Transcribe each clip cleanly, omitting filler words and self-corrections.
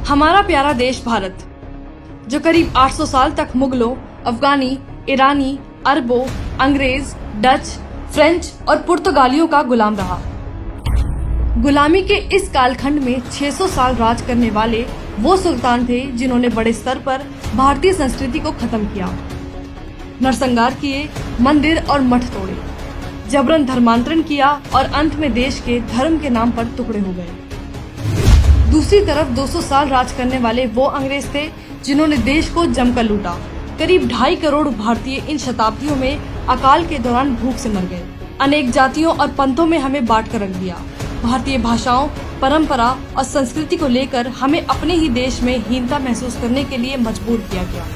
हमारा प्यारा देश भारत, जो करीब 800 साल तक मुगलों, अफगानी, ईरानी, अरबों, अंग्रेज, डच, फ्रेंच और पुर्तगालियों का गुलाम रहा। गुलामी के इस कालखंड में 600 साल राज करने वाले वो सुल्तान थे जिन्होंने बड़े स्तर पर भारतीय संस्कृति को खत्म किया, नरसंहार किए, मंदिर और मठ तोड़े, जबरन धर्मांतरण किया और अंत में देश के धर्म के नाम पर टुकड़े हो गए। दूसरी तरफ 200 साल राज करने वाले वो अंग्रेज थे जिन्होंने देश को जमकर लूटा। करीब 2.5 करोड़ भारतीय इन शताब्दियों में अकाल के दौरान भूख से मर गए। अनेक जातियों और पंथों में हमें बांट कर रख दिया। भारतीय भाषाओं, परंपरा और संस्कृति को लेकर हमें अपने ही देश में हीनता महसूस करने के लिए मजबूर किया गया।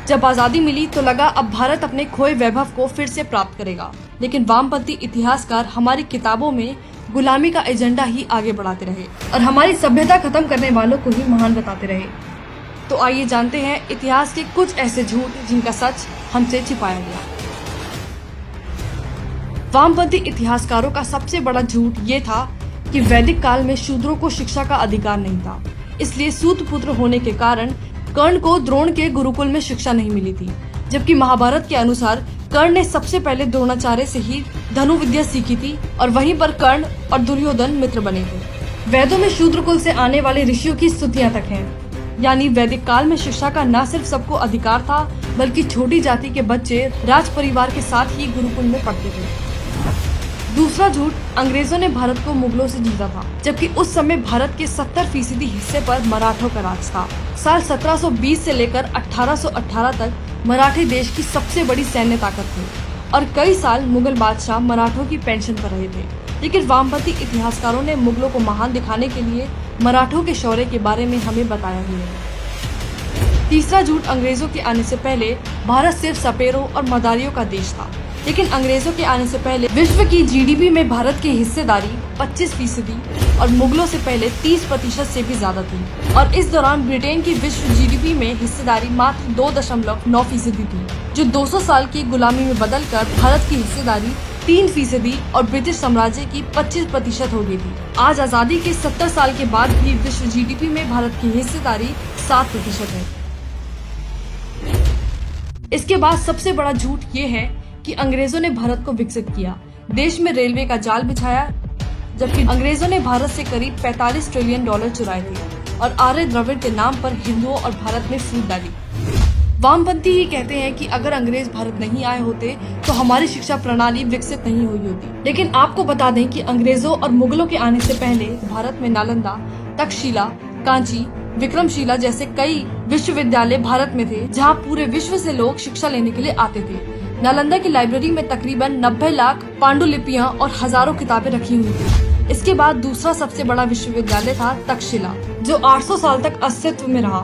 जब आजादी मिली तो लगा अब भारत अपने खोए वैभव को फिर से प्राप्त करेगा, लेकिन वामपंथी इतिहासकार हमारी किताबों में गुलामी का एजेंडा ही आगे बढ़ाते रहे और हमारी सभ्यता खत्म करने वालों को ही महान बताते रहे। तो आइए जानते हैं इतिहास के कुछ ऐसे झूठ जिनका सच हमसे छिपाया गया। वामपंथी इतिहासकारों का सबसे बड़ा झूठ ये था कि वैदिक काल में शूद्रों को शिक्षा का अधिकार नहीं था, इसलिए सूत पुत्र होने के कारण कर्ण को द्रोण के गुरुकुल में शिक्षा नहीं मिली थी, जबकि महाभारत के अनुसार कर्ण ने सबसे पहले द्रोणाचार्य से ही धनुर्विद्या सीखी थी और वहीं पर कर्ण और दुर्योधन मित्र बने थे। वेदों में शूद्र कुल से आने वाले ऋषियों की स्तुतियां तक हैं, यानी वैदिक काल में शिक्षा का न सिर्फ सबको अधिकार था, बल्कि छोटी जाति के बच्चे राज परिवार के साथ ही गुरुकुल में पढ़ते थे। दूसरा झूठ, अंग्रेजों ने भारत को मुगलों से जीता था, जबकि उस समय भारत के 70% हिस्से पर मराठों का राज था। साल 1720 से लेकर 1818 तक मराठी देश की सबसे बड़ी सैन्य ताकत थी और कई साल मुगल बादशाह मराठों की पेंशन पर रहे थे। लेकिन वामपंथी इतिहासकारों ने मुगलों को महान दिखाने के लिए मराठों के शौर्य के बारे में हमें बताया ही नहीं। तीसरा झूठ, अंग्रेजों के आने से पहले भारत सिर्फ सपेरों और मदारियों का देश था, लेकिन अंग्रेजों के आने से पहले विश्व की जीडीपी में भारत की हिस्सेदारी 25% और मुगलों से पहले 30% से भी ज्यादा थी। और इस दौरान ब्रिटेन की विश्व जीडीपी में हिस्सेदारी मात्र 2.9% थी, जो 200 साल की गुलामी में बदलकर भारत की हिस्सेदारी 3% और ब्रिटिश साम्राज्य की 25% हो गई थी। आज आजादी के 70 साल के बाद भी विश्व जीडीपी में भारत की हिस्सेदारी 7% है। इसके बाद सबसे बड़ा झूठ ये है कि अंग्रेजों ने भारत को विकसित किया, देश में रेलवे का जाल बिछाया, जबकि अंग्रेजों ने भारत से करीब $45 ट्रिलियन चुराए थे और आर्य द्रविड़ के नाम पर हिंदुओं और भारत में फूट डाली। वामपंथी ही कहते हैं कि अगर अंग्रेज भारत नहीं आए होते तो हमारी शिक्षा प्रणाली विकसित नहीं हुई होती। लेकिन आपको बता दें कि अंग्रेजों और मुगलों के आने से पहले भारत में नालंदा, तक्षशिला, कांची, विक्रमशिला जैसे कई विश्वविद्यालय भारत में थे, जहाँ पूरे विश्व से लोग शिक्षा लेने के लिए आते थे। नालंदा की लाइब्रेरी में तकरीबन 90 लाख पांडुलिपियां और हजारों किताबें रखी हुई थी। इसके बाद दूसरा सबसे बड़ा विश्वविद्यालय था तक्षशिला, जो 800 साल तक अस्तित्व में रहा।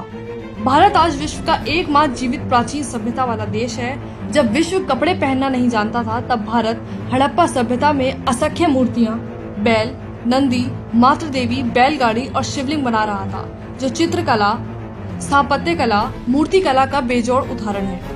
भारत आज विश्व का एकमात्र जीवित प्राचीन सभ्यता वाला देश है। जब विश्व कपड़े पहनना नहीं जानता था, तब भारत हड़प्पा सभ्यता में असंख्य मूर्तियां, बैल, नंदी, मातृ देवी, बैलगाड़ी और शिवलिंग बना रहा था, जो चित्रकला, स्थापत्य कला, मूर्ति कला का बेजोड़ उदाहरण है।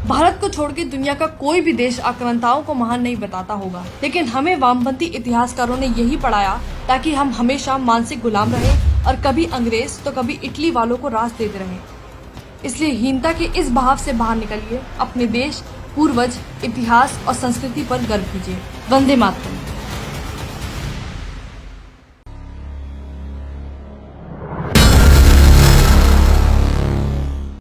भारत को छोड़ के दुनिया का कोई भी देश आक्रांताओं को महान नहीं बताता होगा, लेकिन हमें वामपंथी इतिहासकारों ने यही पढ़ाया ताकि हम हमेशा मानसिक गुलाम रहे और कभी अंग्रेज तो कभी इटली वालों को राज देते रहे। इसलिए हीनता के इस बहाव से बाहर निकलिए, अपने देश, पूर्वज, इतिहास और संस्कृति पर गर्व कीजिए। वंदे मातरम।